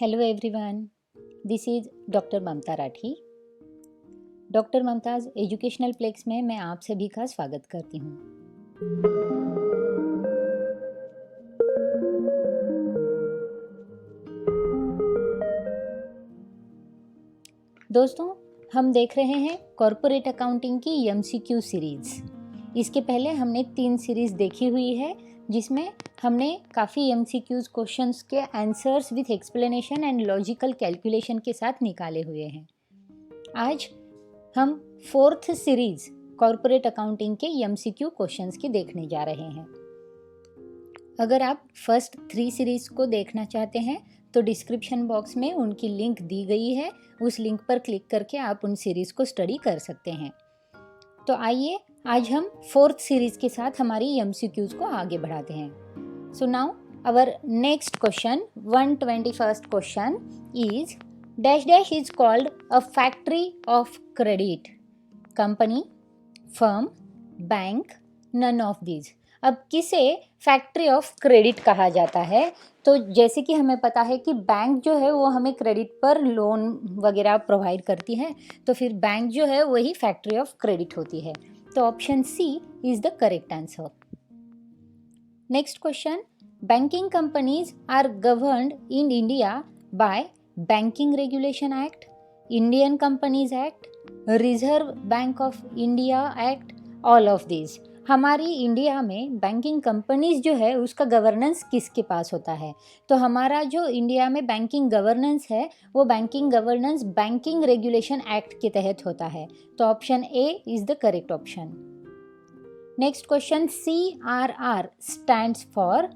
Hello everyone, this is doctor Mamta Rathi. Doctor Mamta's educational plex में मैं आप सभी का स्वागत करती हूँ। दोस्तों, हम देख रहे हैं कॉरपोरेट अकाउंटिंग की एमसीक्यू सीरीज़। इसके पहले हमने 3 सीरीज़ देखी हुई है जिसमें हमने काफ़ी एमसीक्यूज़ क्वेश्चंस के answers with explanation and logical calculation के साथ निकाले हुए हैं। आज हम 4th सीरीज कॉरपोरेट अकाउंटिंग के एमसीक्यू क्वेश्चंस की देखने जा रहे हैं। अगर आप फर्स्ट 3 सीरीज को देखना चाहते हैं तो डिस्क्रिप्शन बॉक्स में उनकी लिंक दी गई है, उस लिंक पर क्लिक करके आप उन सीरीज को स्टडी कर सकते हैं। तो आइए आज हम 4th सीरीज के साथ हमारी एमसीक्यूज को आगे बढ़ाते हैं। So now our next question, 121st question is dash dash is called a factory of credit, company, firm, bank, none of these। अब किसे फैक्ट्री ऑफ क्रेडिट कहा जाता है? तो जैसे कि हमें पता है कि बैंक जो है वो हमें क्रेडिट पर लोन वगैरह प्रोवाइड करती है, तो फिर बैंक जो है वही फैक्ट्री ऑफ क्रेडिट होती है। तो option C is the correct answer. Next question, banking companies are governed in India by banking regulation act, Indian companies act, reserve bank of India act, all of this. हमारी India में banking companies जो है उसका governance किसके पास होता है? तो हमारा जो इंडिया में बैंकिंग गवर्नेंस है वो banking governance banking regulation act के तहत होता है। तो option A is the correct option. Next question, CRR stands for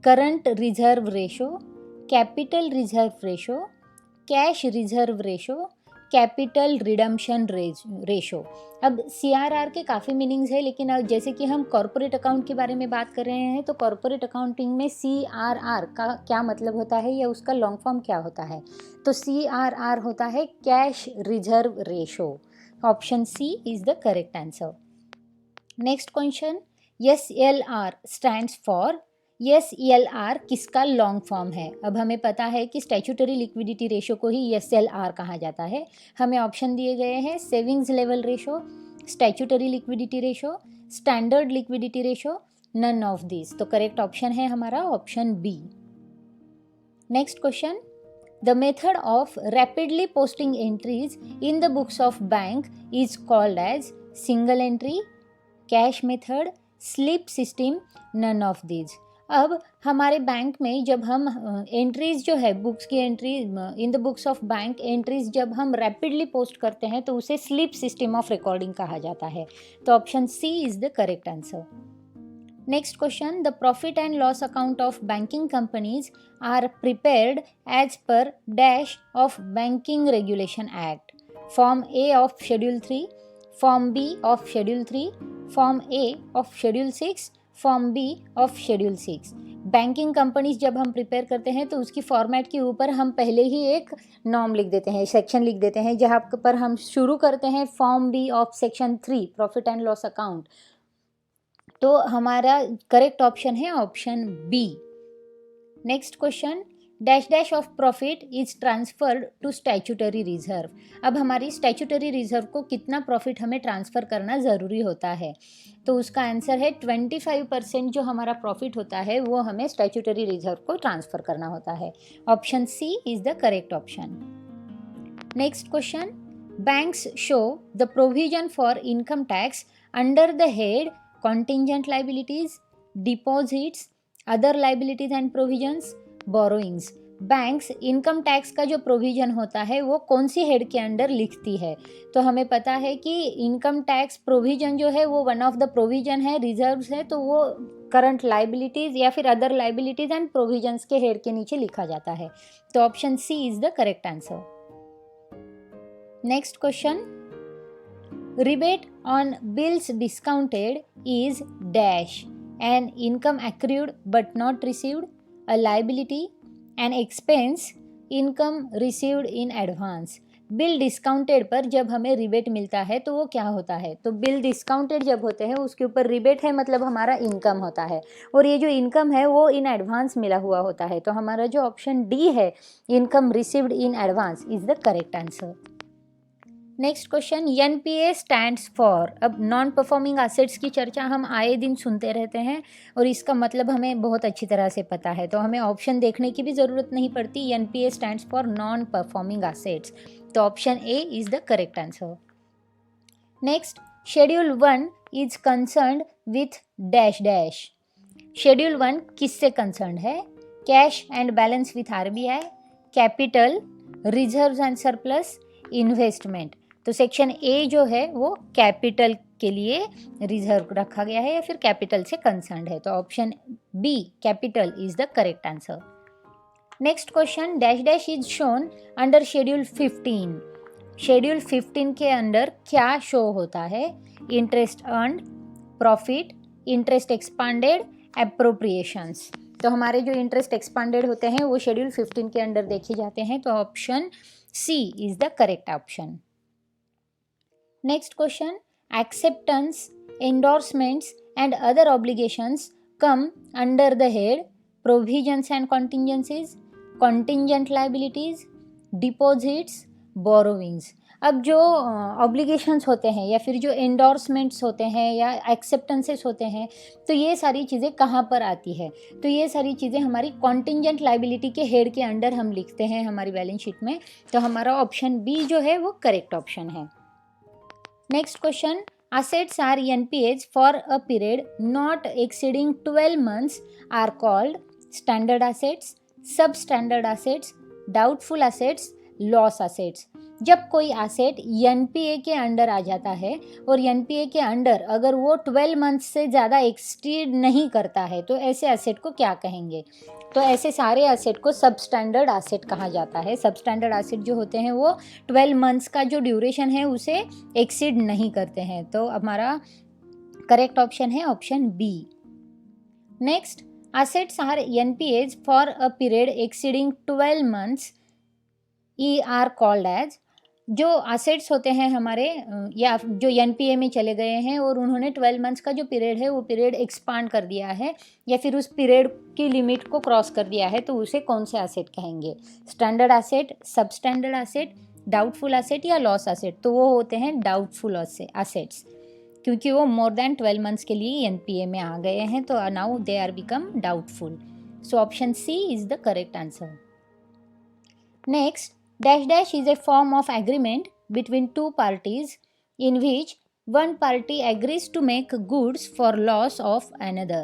current reserve ratio, capital reserve ratio, cash reserve ratio, capital redemption ratio. अब CRR के काफ़ी मीनिंग्स है, लेकिन अब जैसे कि हम कॉरपोरेट अकाउंट के बारे में बात कर रहे हैं तो कॉरपोरेट अकाउंटिंग में CRR का क्या मतलब होता है या उसका लॉन्ग फॉर्म क्या होता है? तो CRR होता है cash reserve ratio. Option C is the correct answer. Next question, SLR stands for, SLR किसका लॉन्ग फॉर्म है? अब हमें पता है कि स्टैट्यूटरी लिक्विडिटी रेशो को ही SLR कहा जाता है। हमें ऑप्शन दिए गए हैं savings level ratio, statutory liquidity ratio, standard liquidity ratio, none of this. तो करेक्ट ऑप्शन है हमारा option B. Next question, the method of rapidly posting entries in the books of bank is called as single entry, cash method, slip system, none of this. अब हमारे bank में जब हम entries जो है books की entry in the books of bank entries जब हम रैपिडली पोस्ट करते हैं तो उसे स्लिप सिस्टम ऑफ रिकॉर्डिंग कहा जाता है। तो option C is the correct answer. Next question, the profit and loss account of banking companies are prepared as per dash of banking regulation act, form A of schedule 3, form B of schedule 3, form A of schedule 6, form B of schedule 6। Banking companies जब हम prepare करते हैं तो उसकी format के ऊपर हम पहले ही एक नॉर्म लिख देते हैं, सेक्शन लिख देते हैं, जहाँ पर हम शुरू करते हैं form B of section 3 profit and loss account. तो हमारा करेक्ट ऑप्शन है option B. Next question, dash dash of profit is transferred to statutory reserve. अब हमारी स्टैट्यूटरी रिजर्व को कितना प्रॉफिट हमें ट्रांसफ़र करना ज़रूरी होता है? तो उसका आंसर है 25% जो हमारा प्रॉफिट होता है वो हमें स्टैट्यूटरी रिजर्व को ट्रांसफ़र करना होता है। Option C is the correct option. Next question, banks show the provision for income tax under the head contingent liabilities, deposits, other liabilities and provisions, borrowings। Banks income tax का जो provision होता है वो कौन सी head के under लिखती है? तो हमें पता है कि इनकम टैक्स प्रोविजन जो है वो वन ऑफ द प्रोविजन है, रिजर्व्स है, तो वो करंट लाइबिलिटीज़ या फिर अदर लाइबिलिटीज़ एंड प्रोविजंस के हेड के नीचे लिखा जाता है। तो option C is the correct answer. Next question, rebate on bills discounted is dash, an income accrued but not received, a liability, an expense, income received in advance। Bill discounted पर जब हमें rebate मिलता है तो वो क्या होता है, तो बिल डिस्काउंटेड जब होते हैं उसके ऊपर रिबेट है, मतलब हमारा इनकम होता है, और ये जो इनकम है वो इन एडवांस मिला हुआ होता है। तो हमारा जो ऑप्शन डी है, income received in advance, is the correct answer. Next question, NPA stands for. अब नॉन परफॉर्मिंग एसेट्स की चर्चा हम आए दिन सुनते रहते हैं और इसका मतलब हमें बहुत अच्छी तरह से पता है, तो हमें ऑप्शन देखने की भी ज़रूरत नहीं पड़ती। NPA stands for non performing assets, तो option A is the correct answer. Next, schedule 1 is concerned with dash dash. Schedule 1 किससे कंसर्न्ड है? Cash and balance with RBI, capital, reserves and surplus, investment. तो section A जो है वो capital के लिए reserve रखा गया है या फिर कैपिटल से कंसर्न्ड है, तो option B capital is the correct answer. Next question, dash dash is shown under schedule 15। Schedule 15 के अंदर क्या शो होता है? Interest earned, profit, interest expanded, appropriations. तो हमारे जो इंटरेस्ट एक्सपांडेड होते हैं वो शेड्यूल 15 के अंदर देखे जाते हैं, तो option C is the correct option. Next question, acceptance, endorsements and other obligations come under the head provisions and contingencies, contingent liabilities, deposits, borrowings. अब जो ऑब्लिगेशंस होते हैं या फिर जो एंडोर्समेंट्स होते हैं या एक्सेप्टेंसेस होते हैं, तो ये सारी चीज़ें कहाँ पर आती है? तो ये सारी चीज़ें हमारी कॉन्टिजेंट लाइबिलिटी के हेड के अंडर हम लिखते हैं हमारी बैलेंस शीट में, तो हमारा ऑप्शन बी जो है वो करेक्ट ऑप्शन है। Next question, assets are NPAs for a period not exceeding 12 months are called standard assets, substandard assets, doubtful assets, loss assets। जब कोई एसेट एनपीए के अंडर आ जाता है और एनपीए के अंडर अगर वो 12 मंथ्स से ज़्यादा एक्सटीड नहीं करता है तो ऐसे एसेट को क्या कहेंगे? तो ऐसे सारे एसेट को सब स्टैंडर्ड एसेट कहा जाता है। सब स्टैंडर्ड एसेट जो होते हैं वो 12 मंथ्स का जो ड्यूरेशन है उसे एक्सीड नहीं करते हैं, तो हमारा करेक्ट ऑप्शन है option B. Next, assets are NPAs for a period exceeding 12 months E are called as. जो एसेट्स होते हैं हमारे या जो एनपीए में चले गए हैं और उन्होंने 12 मंथ्स का जो पीरियड है वो पीरियड एक्सपांड कर दिया है या फिर उस पीरियड की लिमिट को क्रॉस कर दिया है, तो उसे कौन से एसेट कहेंगे? स्टैंडर्ड एसेट, सब स्टैंडर्ड एसेट, डाउटफुल एसेट या लॉस एसेट? तो वो होते हैं डाउटफुल एसेट्स, क्योंकि वो मोर देन 12 मंथ्स के लिए एनपीए में आ गए हैं, तो now they are become doubtful. So option C is the correct answer. Next, dash dash is a form of agreement between two parties in which one party agrees to make goods for loss of another।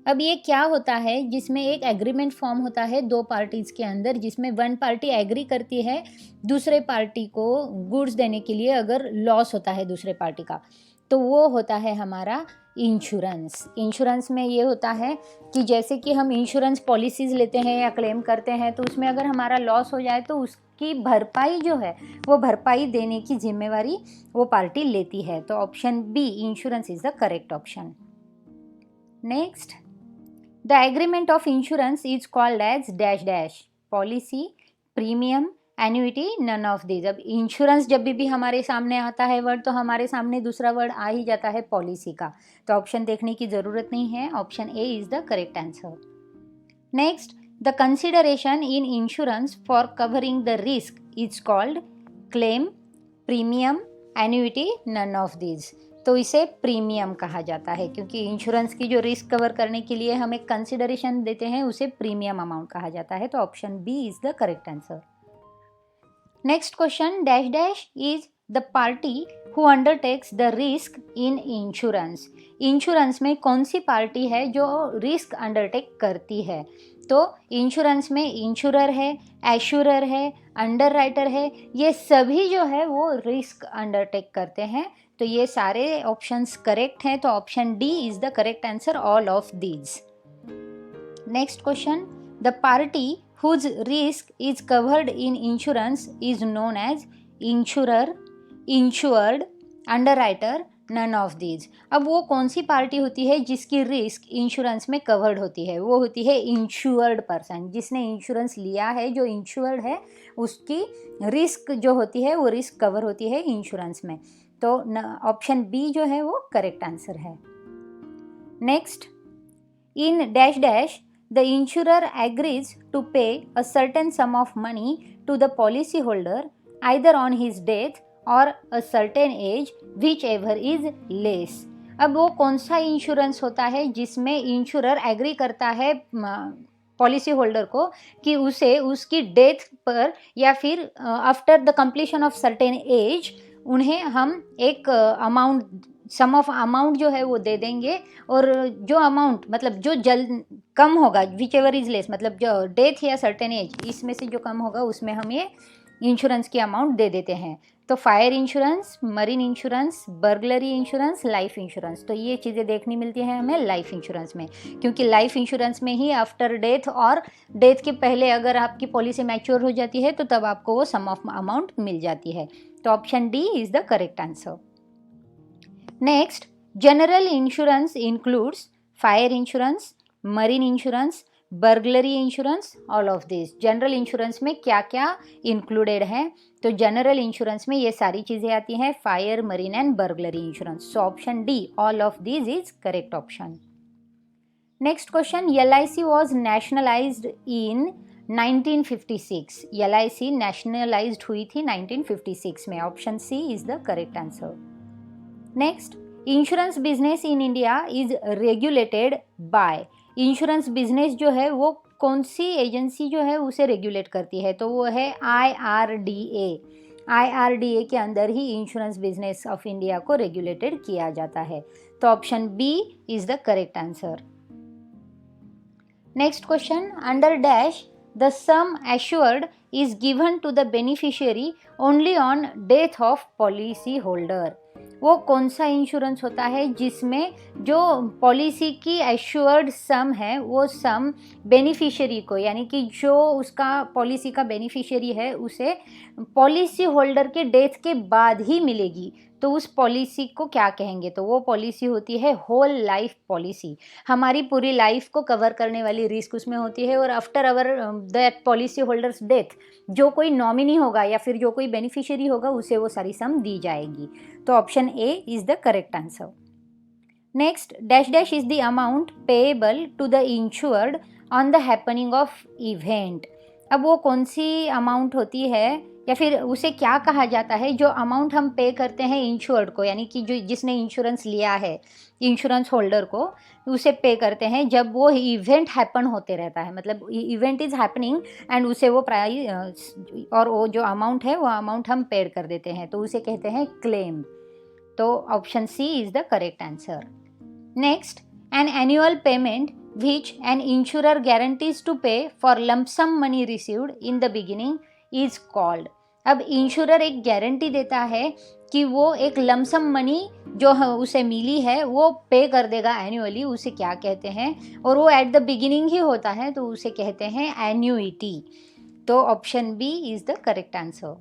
अब ये क्या होता है जिसमें एक agreement form होता है दो पार्टीज़ के अंदर, जिसमें वन पार्टी एग्री करती है दूसरे पार्टी को गुड्स देने के लिए अगर लॉस होता है दूसरे पार्टी का, तो वो होता है हमारा इंश्योरेंस। इंश्योरेंस में ये होता है कि जैसे कि हम इंश्योरेंस पॉलिसीज़ लेते हैं या क्लेम करते हैं, तो उसमें अगर हमारा लॉस हो जाए तो उसकी भरपाई जो है वो भरपाई देने की जिम्मेवारी वो पार्टी लेती है, तो option B insurance is the correct option. Next, the agreement of insurance is called as dash dash, policy, premium, annuity, none of this. अब इंश्योरेंस जब भी हमारे सामने आता है वर्ड, तो हमारे सामने दूसरा वर्ड आ ही जाता है पॉलिसी का, तो ऑप्शन देखने की ज़रूरत नहीं है, option A is the correct answer. Next, the consideration in insurance for covering the risk is called claim, premium, annuity, none of this. तो इसे प्रीमियम कहा जाता है, क्योंकि इंश्योरेंस की जो रिस्क कवर करने के लिए हम एक कंसिडरेशन देते हैं उसे प्रीमियम अमाउंट कहा जाता है, तो option B is the correct answer. Next question, dash dash is the party who undertakes the risk in insurance. Insurance में कौन सी पार्टी है जो रिस्क अंडरटेक करती है? तो इंश्योरेंस में इंश्योरर है, एश्योरर है, अंडरराइटर है, ये सभी जो है वो रिस्क अंडरटेक करते हैं, तो ये सारे ऑप्शंस करेक्ट हैं, तो option D is the correct answer, all of these. Next question, the party whose risk is covered in insurance is known as insurer, insured, underwriter, none of these. अब वो कौन सी पार्टी होती है जिसकी risk insurance में covered होती है? वो होती है इंश्योर्ड पर्सन, जिसने इंश्योरेंस लिया है, जो इंश्योर्ड है उसकी रिस्क जो होती है वो रिस्क कवर होती है इंश्योरेंस में। तो ऑप्शन बी जो है वो करेक्ट आंसर है। Next, in dash dash the insurer agrees to pay a certain sum of money to the policy holder either on his death और a certain age which ever is less. अब वो कौन सा insurance होता है जिसमें insurer agree करता है पॉलिसी होल्डर को कि उसे उसकी डेथ पर या फिर after the completion of certain age उन्हें हम एक अमाउंट, सम ऑफ अमाउंट जो है वो दे देंगे, और जो अमाउंट मतलब जो कम होगा, विच एवर इज लेस, मतलब जो डेथ या सर्टेन एज इसमें से जो कम होगा उसमें हम ये इंश्योरेंस की अमाउंट दे देते हैं। तो fire insurance, marine insurance, burglary insurance, life insurance, तो ये चीज़ें देखनी मिलती हैं हमें लाइफ इंश्योरेंस में, क्योंकि लाइफ इंश्योरेंस में ही आफ्टर डेथ और डेथ के पहले अगर आपकी पॉलिसी मैच्योर हो जाती है तो तब आपको वो सम ऑफ अमाउंट मिल जाती है। तो option D is the correct answer. Next, general insurance includes fire insurance, marine insurance, burglary insurance, all of this. General insurance में क्या क्या इंक्लूडेड है? तो जनरल इंश्योरेंस में ये सारी चीज़ें आती हैं, fire, marine and burglary insurance. So option D, all of this is correct option. Next question, LIC was nationalised in 1956। LIC nationalised हुई थी 1956 में। Option C is the correct answer. Next, insurance business in India is regulated by. Insurance business जो है वो कौन सी agency जो है उसे रेगुलेट करती है? तो वो है IRDA। IRDA के अंदर ही इंश्योरेंस बिजनेस ऑफ इंडिया को रेगुलेटेड किया जाता है। तो option B is the correct answer. Next question, under dash the sum assured is given to the beneficiary only on death of policy holder. वो कौन सा इंश्योरेंस होता है जिसमें जो पॉलिसी की एश्योर्ड सम है वो सम बेनिफिशियरी को, यानी कि जो उसका पॉलिसी का बेनिफिशियरी है उसे पॉलिसी होल्डर के डेथ के बाद ही मिलेगी, तो उस पॉलिसी को क्या कहेंगे? तो वो पॉलिसी होती है होल लाइफ पॉलिसी। हमारी पूरी लाइफ को कवर करने वाली रिस्क उसमें होती है, और after our that policy holders death जो कोई नॉमिनी होगा या फिर जो कोई बेनिफिशियरी होगा उसे वो सारी सम दी जाएगी। तो option A is the correct answer. Next, dash dash is the amount payable to the insured on the happening of event. अब वो कौन सी अमाउंट होती है या फिर उसे क्या कहा जाता है जो अमाउंट हम पे करते हैं इंश्योर्ड को, यानी कि जो जिसने इंश्योरेंस लिया है इंश्योरेंस होल्डर को, उसे पे करते हैं जब वो इवेंट हैपन होते रहता है, मतलब इवेंट इज़ हैपनिंग एंड उसे वो प्राइस और वो जो अमाउंट है वो अमाउंट हम पेड कर देते हैं, तो उसे कहते हैं क्लेम। तो option C is the correct answer. Next, an annual payment which an insurer guarantees to pay for lump sum money received in the beginning is called। अब इंश्योरर एक गारंटी देता है कि वो एक लमसम मनी जो उसे मिली है वो पे कर देगा एनुअली, उसे क्या कहते हैं? और वो एट द बिगिनिंग ही होता है तो उसे कहते हैं एन्युइटी। तो option B is the correct answer.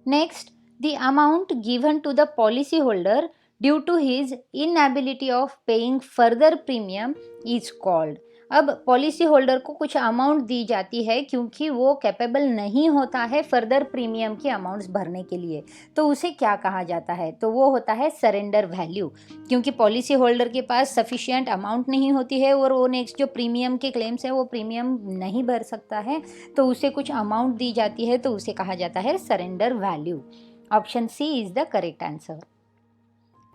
Next, the amount given to the policy holder due to his inability of paying further premium is called. अब पॉलिसी होल्डर को कुछ अमाउंट दी जाती है क्योंकि वो कैपेबल नहीं होता है फर्दर प्रीमियम की अमाउंट्स भरने के लिए, तो उसे क्या कहा जाता है? तो वो होता है सरेंडर वैल्यू, क्योंकि पॉलिसी होल्डर के पास सफिशिएंट अमाउंट नहीं होती है और वो नेक्स्ट जो प्रीमियम के क्लेम्स है वो प्रीमियम नहीं भर सकता है, तो उसे कुछ अमाउंट दी जाती है, तो उसे कहा जाता है surrender value. Option C is the correct answer.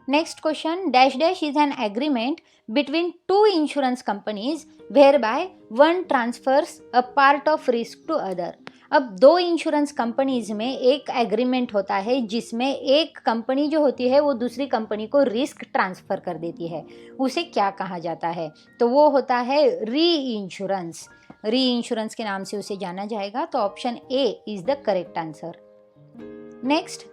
Next question, dash dash is an agreement between two insurance companies whereby one transfers a part of risk to other। अब दो इंश्योरेंस कंपनीज में एक एग्रीमेंट होता है जिसमें एक company जो होती है वो दूसरी कंपनी को रिस्क ट्रांसफ़र कर देती है, उसे क्या कहा जाता है? तो वो होता है री इंश्योरेंस। री इंश्योरेंस के नाम से उसे जाना जाएगा। तो option A is the correct answer. Next,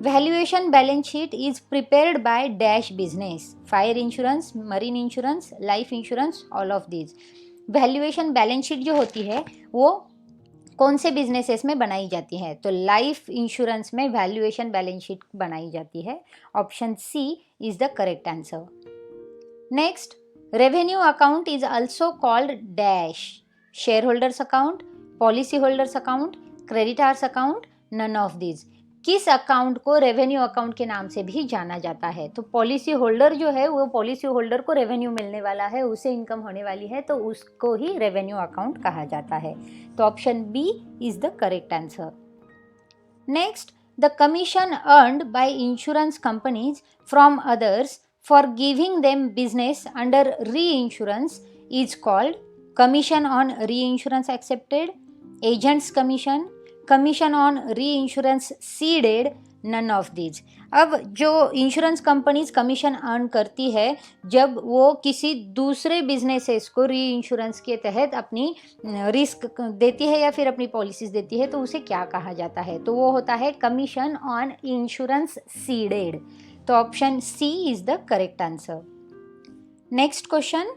valuation balance sheet is prepared by dash business, fire insurance, marine insurance, life insurance, all of this. Valuation balance sheet जो होती है वो कौन से बिजनेसेस में बनाई जाती है? तो लाइफ इंश्योरेंस में वैल्यूएशन बैलेंस शीट बनाई जाती है। Option C is the correct answer. Next, revenue account is also called dash, shareholders account, policy holders account, creditors account, none of this. किस अकाउंट को रेवेन्यू अकाउंट के नाम से भी जाना जाता है? तो पॉलिसी होल्डर जो है वो पॉलिसी होल्डर को रेवेन्यू मिलने वाला है, उसे इनकम होने वाली है, तो उसको ही रेवेन्यू अकाउंट कहा जाता है। तो option B is the correct answer. Next, the commission earned by insurance companies from others for giving them business under reinsurance is called commission on reinsurance accepted, agents commission, commission on reinsurance ceded, none of these। अब जो insurance companies commission earn करती है जब वो किसी दूसरे businesses को री इंश्योरेंस के तहत अपनी रिस्क देती है या फिर अपनी पॉलिसीज देती है, तो उसे क्या कहा जाता है? तो वो होता है कमीशन ऑन इंश्योरेंस सीडेड। तो option C is the correct answer. Next question,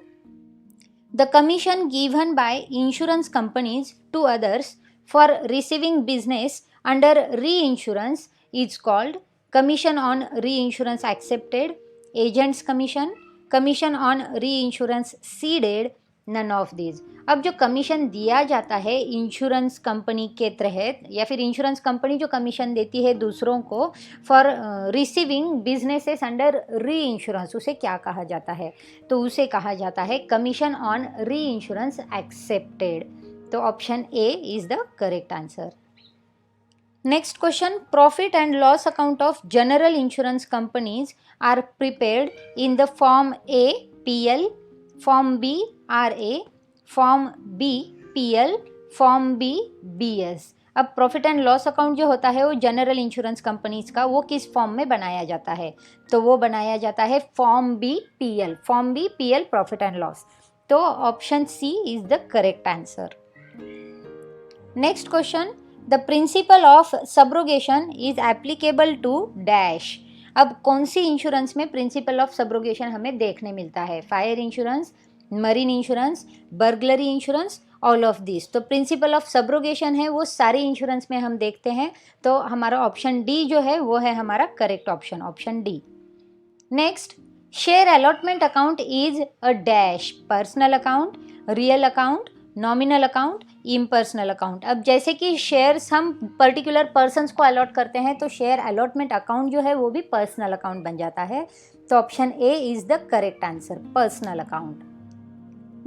the commission given by insurance companies to others for receiving business under reinsurance is called commission on reinsurance accepted, agents commission, commission on reinsurance ceded, none of this. अब जो commission दिया जाता है insurance company के तहत या फिर insurance company जो कमीशन देती है दूसरों को फॉर रिसीविंग बिजनेसेस अंडर री इंश्योरेंस, उसे क्या कहा जाता है? तो उसे कहा जाता है commission on reinsurance accepted. तो option A is the correct answer. Next question, profit and loss account of general insurance companies are prepared in the form A PL, form B RA, form B PL, form B BS. अब profit and loss account जो होता है वो general insurance companies का, वो किस form में बनाया जाता है? तो वो बनाया जाता है form B PL, form B PL profit and loss. तो option C is the correct answer. Next question, the principle of subrogation is applicable to dash. अब कौन सी इंश्योरेंस में प्रिंसिपल ऑफ सब्रोगेशन हमें देखने मिलता है? Fire insurance, marine insurance, burglary insurance, all of this. तो प्रिंसिपल ऑफ सब्रोगेशन है वो सारी इंश्योरेंस में हम देखते हैं, तो हमारा ऑप्शन डी जो है वो है हमारा correct option, option D. Next, share allotment account is a dash, personal account, real account, nominal account, impersonal account. अब जैसे कि शेयर्स हम पर्टिकुलर पर्सन्स को अलॉट करते हैं तो शेयर अलॉटमेंट अकाउंट जो है वो भी पर्सनल अकाउंट बन जाता है। तो option A is the correct answer, personal account.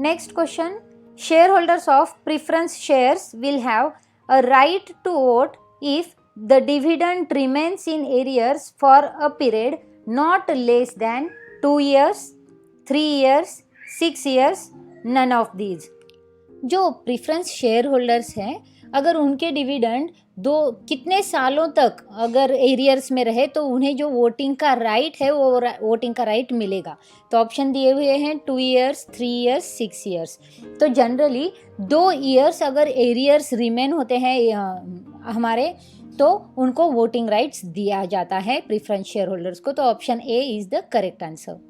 Next question, share holders of preference shares will have a right to vote if the dividend remains in arrears for a period not less than 2 years, 3 years, 6 years, none of these. जो preference share holders हैं अगर उनके dividend कितने सालों तक अगर arrears में रहे तो उन्हें जो वोटिंग का राइट है वो वोटिंग का राइट मिलेगा। तो ऑप्शन दिए हुए हैं 2 years, 3 years, 6 years। तो जनरली 2 years अगर एरियर्स रिमेन होते हैं हमारे तो उनको वोटिंग राइट्स दिया जाता है प्रिफरेंस शेयर होल्डर्स को। तो option A is the correct answer.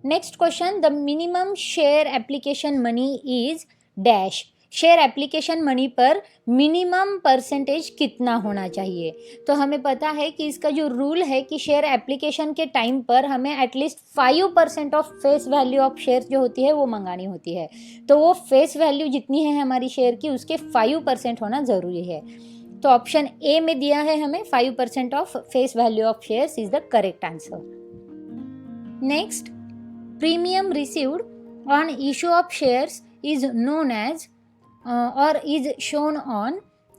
Next question, the minimum share application money is dash. Share application money पर मिनिमम परसेंटेज कितना होना चाहिए? तो हमें पता है कि इसका जो रूल है कि शेयर एप्लीकेशन के टाइम पर हमें at least 5% of face value of share जो होती है वो मंगानी होती है। तो वो फेस वैल्यू जितनी है हमारी शेयर की उसके 5% होना ज़रूरी है। तो ऑप्शन ए में दिया है हमें 5% of face value of shares is the correct answer. Next, premium received on issue of shares is known as or is shown on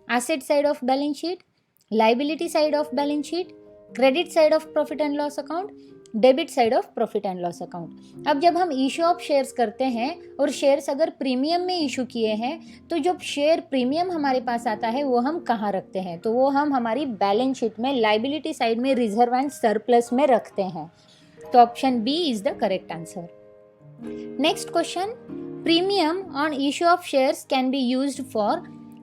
asset side of balance sheet, liability side of balance sheet, credit side of profit and loss account, debit side of profit and loss account. अब जब हम issue of shares करते हैं और shares अगर premium में issue किए हैं तो जब शेयर प्रीमियम हमारे पास आता है वो हम कहाँ रखते हैं? तो वो हम हमारी बैलेंस शीट में लाइबिलिटी साइड में रिजर्व एंड सरप्लस में रखते हैं। तो option B is the correct answer. Next question, premium on issue of shares can be used for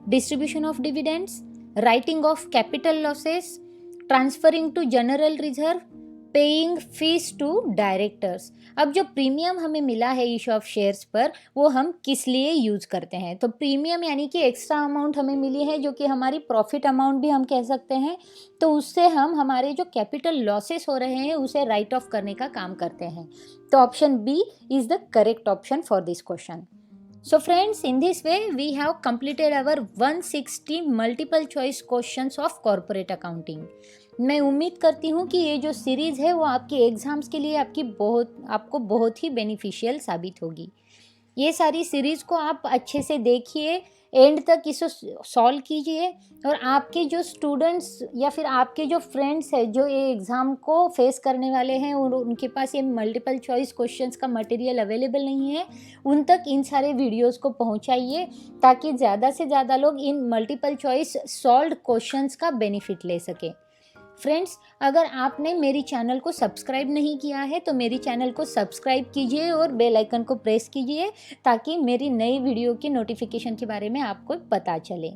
distribution of dividends, writing of capital losses, transferring to general reserve, paying fees to directors. अब जो premium हमें मिला है issue of shares पर, वो हम किस लिए यूज़ करते हैं? तो प्रीमियम यानी कि एक्स्ट्रा अमाउंट हमें मिली है, जो कि हमारी प्रॉफिट अमाउंट भी हम कह सकते हैं। तो उससे हम हमारे जो कैपिटल लॉसेस हो रहे हैं उसे राइट ऑफ करने का काम करते हैं। तो option B is the correct option for this question. So friends, in this way we have completed our 160 multiple choice questions of corporate accounting. मैं उम्मीद करती हूँ कि ये जो सीरीज़ है वो आपके एग्ज़ाम्स के लिए आपको बहुत ही बेनिफिशियल साबित होगी। ये सारी सीरीज़ को आप अच्छे से देखिए, एंड तक इसे सॉल्व कीजिए, और आपके जो स्टूडेंट्स या फिर आपके जो फ्रेंड्स हैं जो ये एग्ज़ाम को फेस करने वाले हैं और उनके पास ये मल्टीपल चॉइस क्वेश्चंस का मटेरियल अवेलेबल नहीं है, उन तक इन सारे वीडियोस को पहुंचाइए, ताकि ज़्यादा से ज़्यादा लोग इन मल्टीपल चॉइस सॉल्व्ड क्वेश्चंस का बेनिफिट ले सकें। फ्रेंड्स, अगर आपने मेरी चैनल को सब्सक्राइब नहीं किया है तो मेरी चैनल को सब्सक्राइब कीजिए और बेल आइकन को प्रेस कीजिए, ताकि मेरी नई वीडियो की नोटिफिकेशन के बारे में आपको पता चले।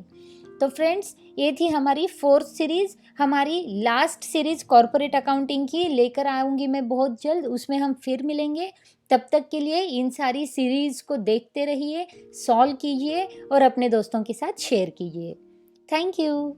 तो फ्रेंड्स, ये थी हमारी 4th सीरीज़। हमारी लास्ट सीरीज़ कॉर्पोरेट अकाउंटिंग की लेकर आऊँगी मैं बहुत जल्द, उसमें हम फिर मिलेंगे। तब तक के लिए इन सारी सीरीज़ को देखते रहिए, सॉल्व कीजिए और अपने दोस्तों के साथ शेयर कीजिए। Thank you.